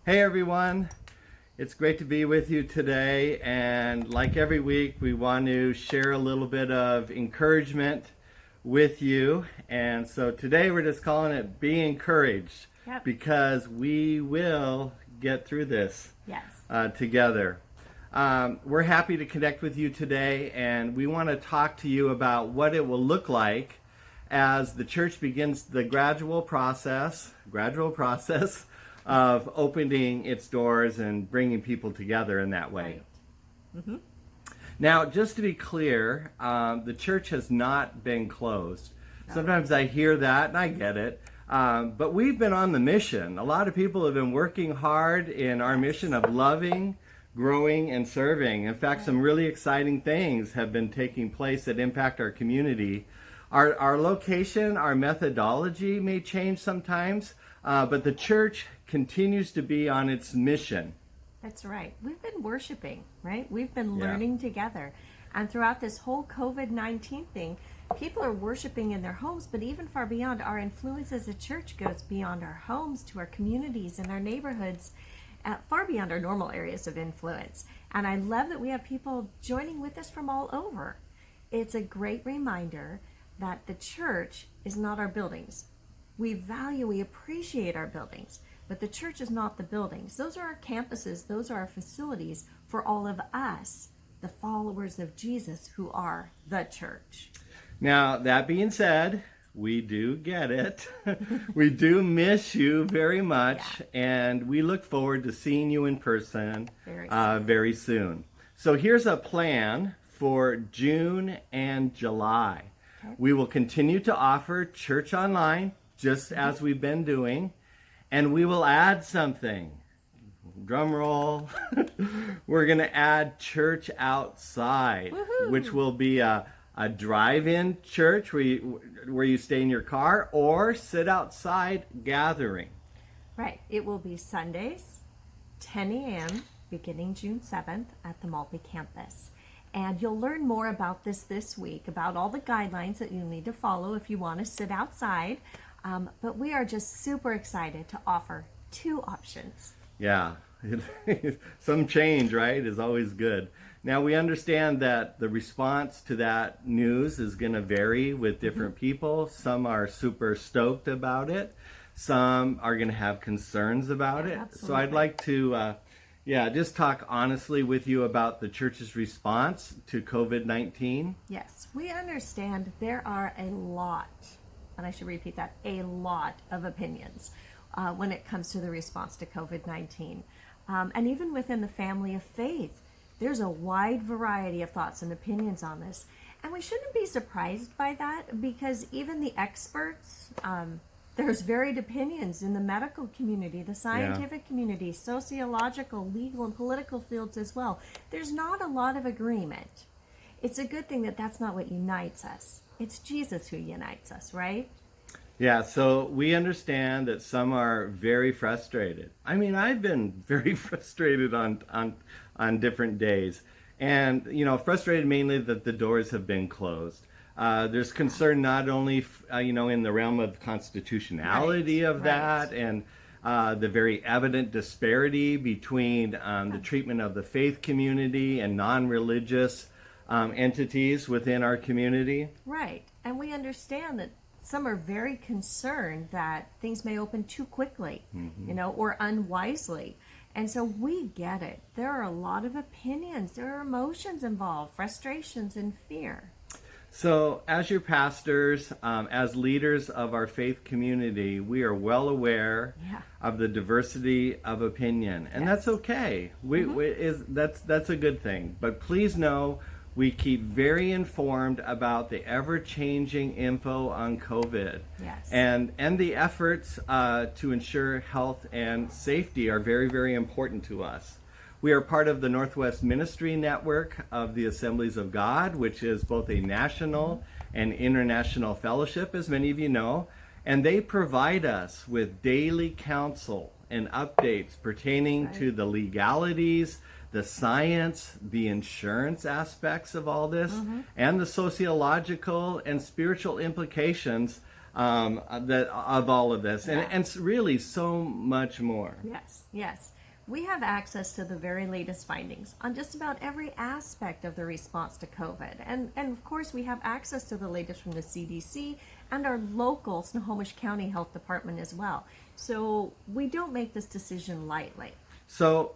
Hey everyone, it's great to be with you today, and like every week we want to share a little bit of encouragement with you. And so today we're just calling it Be Encouraged. Yep. Because we will get through this Yes. together. We're happy to connect with you today, and we want to talk to you about what it will look like as the church begins the gradual process of opening its doors and bringing people together in that way. Right. Mm-hmm. Now, just to be clear, the church has not been closed. No. Sometimes I hear that, and I get it. But we've been on the mission. A lot of people have been working hard in our mission of loving, growing, and serving. In fact, some really exciting things have been taking place that impact our community. Our location, our methodology may change sometimes, but the church continues to be on its mission. That's right. We've been worshiping, right? We've been Yeah. learning together. And throughout this whole COVID-19 thing, people are worshiping in their homes, but even far beyond, our influence as a church goes beyond our homes to our communities and our neighborhoods, far beyond our normal areas of influence. And I love that we have people joining with us from all over. It's a great reminder that the church is not our buildings. We appreciate our buildings, but the church is not the buildings. Those are our campuses, those are our facilities for all of us, the followers of Jesus who are the church. Now, that being said, we do get it. We do miss you very much, and we look forward to seeing you in person very soon. So here's a plan for June and July. Okay. We will continue to offer church online, just as we've been doing, and we will add something. Drum roll. We're going to add church outside, Woohoo! which will be a drive-in church where you stay in your car or sit outside gathering. Right. It will be Sundays, 10 a.m., beginning June 7th at the Maltby campus. And you'll learn more about this week, about all the guidelines that you need to follow if you want to sit outside. But we are just super excited to offer two options. Yeah, some change, right, is always good. Now, we understand that the response to that news is going to vary with different people. Some are super stoked about it. Some are going to have concerns about it. Absolutely. So I'd like to just talk honestly with you about the church's response to COVID-19. Yes, we understand there are a lot, and I should repeat that, a lot of opinions when it comes to the response to COVID-19. And even within the family of faith, there's a wide variety of thoughts and opinions on this. And we shouldn't be surprised by that, because even the experts, there's varied opinions in the medical community, the scientific community, sociological, legal, and political fields as well. There's not a lot of agreement. It's a good thing that that's not what unites us. It's Jesus who unites us, right? Yeah, so we understand that some are very frustrated. I mean, I've been very frustrated on different days. And, frustrated mainly that the doors have been closed. There's concern not only, in the realm of constitutionality of that and the very evident disparity between the treatment of the faith community and non-religious entities within our community. Right. And we understand that some are very concerned that things may open too quickly, or unwisely. And so we get it. There are a lot of opinions. There are emotions involved, frustrations and fear. So as your pastors, as leaders of our faith community, we are well aware of the diversity of opinion. And that's okay. That's a good thing. But please know we keep very informed about the ever-changing info on COVID. Yes. And the efforts to ensure health and safety are very, very important to us. We are part of the Northwest Ministry Network of the Assemblies of God, which is both a national and international fellowship, as many of you know. And they provide us with daily counsel and updates pertaining to the legalities, the science, the insurance aspects of all this, and the sociological and spiritual implications that of all of this, Yeah. and really so much more. Yes, yes. We have access to the very latest findings on just about every aspect of the response to COVID. And of course, we have access to the latest from the CDC and our local Snohomish County Health Department as well. So we don't make this decision lightly. So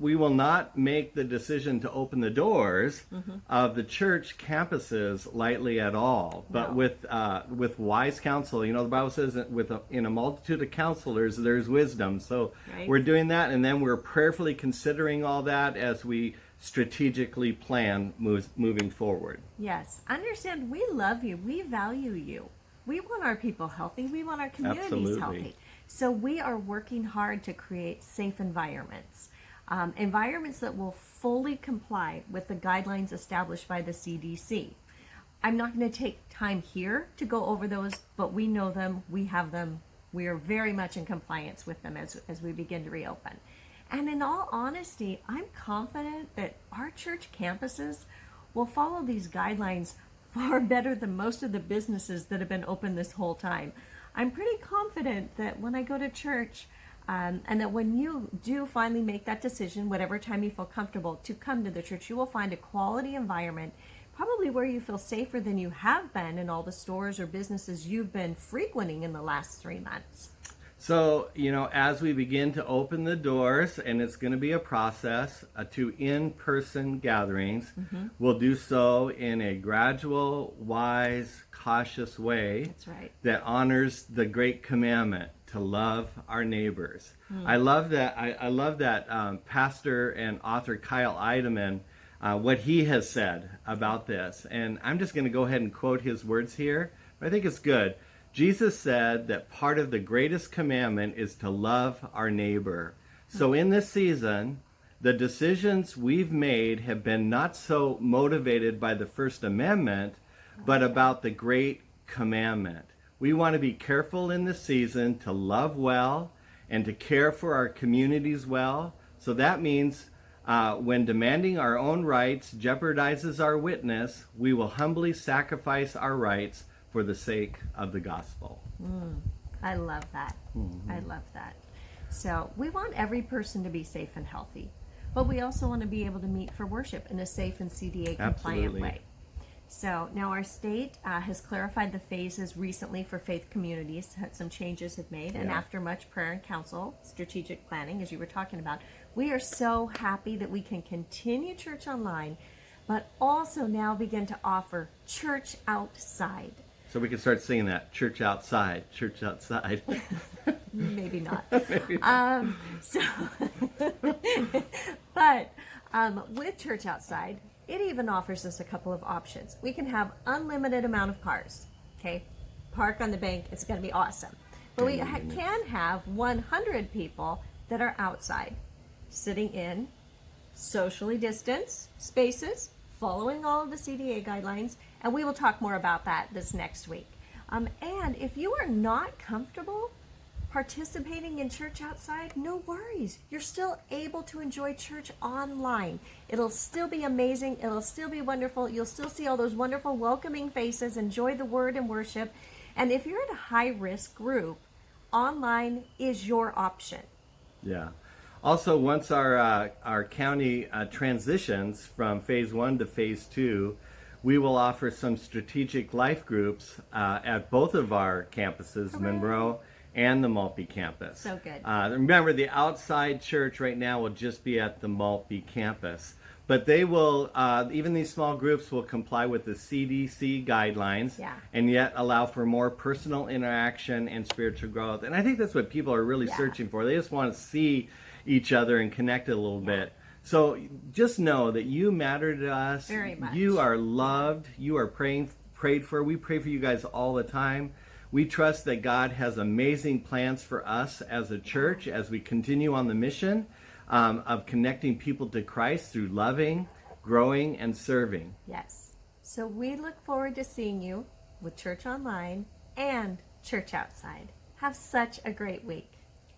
we will not make the decision to open the doors of the church campuses lightly at all. But No. with wise counsel, the Bible says that in a multitude of counselors there's wisdom. So Right. we're doing that, and then we're prayerfully considering all that as we strategically plan moving forward. Yes. Understand, we love you. We value you. We want our people healthy. We want our communities Absolutely. healthy. So we are working hard to create safe environments. Environments that will fully comply with the guidelines established by the CDC. I'm not going to take time here to go over those, but we know them, we have them, we are very much in compliance with them as we begin to reopen. And in all honesty, I'm confident that our church campuses will follow these guidelines far better than most of the businesses that have been open this whole time. I'm pretty confident that when I go to church, and that when you do finally make that decision, whatever time you feel comfortable to come to the church, you will find a quality environment, probably where you feel safer than you have been in all the stores or businesses you've been frequenting in the last 3 months. So, as we begin to open the doors, and it's going to be a process to in-person gatherings, we'll do so in a gradual, wise, cautious way. That's right. That honors the great commandment to love our neighbors. I love that. I love that pastor and author Kyle Eidemann, what he has said about this. And I'm just going to go ahead and quote his words here. But I think it's good. Jesus said that part of the greatest commandment is to love our neighbor. So in this season, the decisions we've made have been not so motivated by the First Amendment, but about the great commandment. We want to be careful in this season to love well and to care for our communities well. So that means when demanding our own rights jeopardizes our witness, we will humbly sacrifice our rights for the sake of the gospel. I love that. I love that. So we want every person to be safe and healthy, but we also want to be able to meet for worship in a safe and CDA compliant Absolutely. way. So now our state has clarified the phases recently for faith communities. Some changes have made, and Yeah. after much prayer and counsel, strategic planning, as you were talking about, we are so happy that we can continue church online, but also now begin to offer church outside. So we can start singing that, church outside, church outside. Maybe not. Maybe not. But with church outside, it even offers us a couple of options. We can have unlimited amount of cars. Okay, park on the bank. It's going to be awesome. But we can have 100 people that are outside, sitting in socially distanced spaces, following all of the CDA guidelines, and we will talk more about that this next week. And if you are not comfortable participating in church outside, no worries. You're still able to enjoy church online. It'll still be amazing. It'll still be wonderful. You'll still see all those wonderful welcoming faces, enjoy the word and worship. And if you're in a high-risk group, online is your option. Yeah. Also, once our county transitions from phase 1 to phase 2, we will offer some strategic life groups at both of our campuses, Hooray. Monroe and the Maltby campus. So good. Remember, the outside church right now will just be at the Maltby campus. But they will, even these small groups will comply with the CDC guidelines, Yeah. and yet allow for more personal interaction and spiritual growth. And I think that's what people are really Yeah. searching for. They just want to see each other and connect a little bit. So just know that you matter to us. Very much. You are loved. You are prayed for. We pray for you guys all the time. We trust that God has amazing plans for us as a church as we continue on the mission of connecting people to Christ through loving, growing, and serving. Yes. So we look forward to seeing you with Church Online and Church Outside. Have such a great week.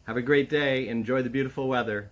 Have a great day. Enjoy the beautiful weather.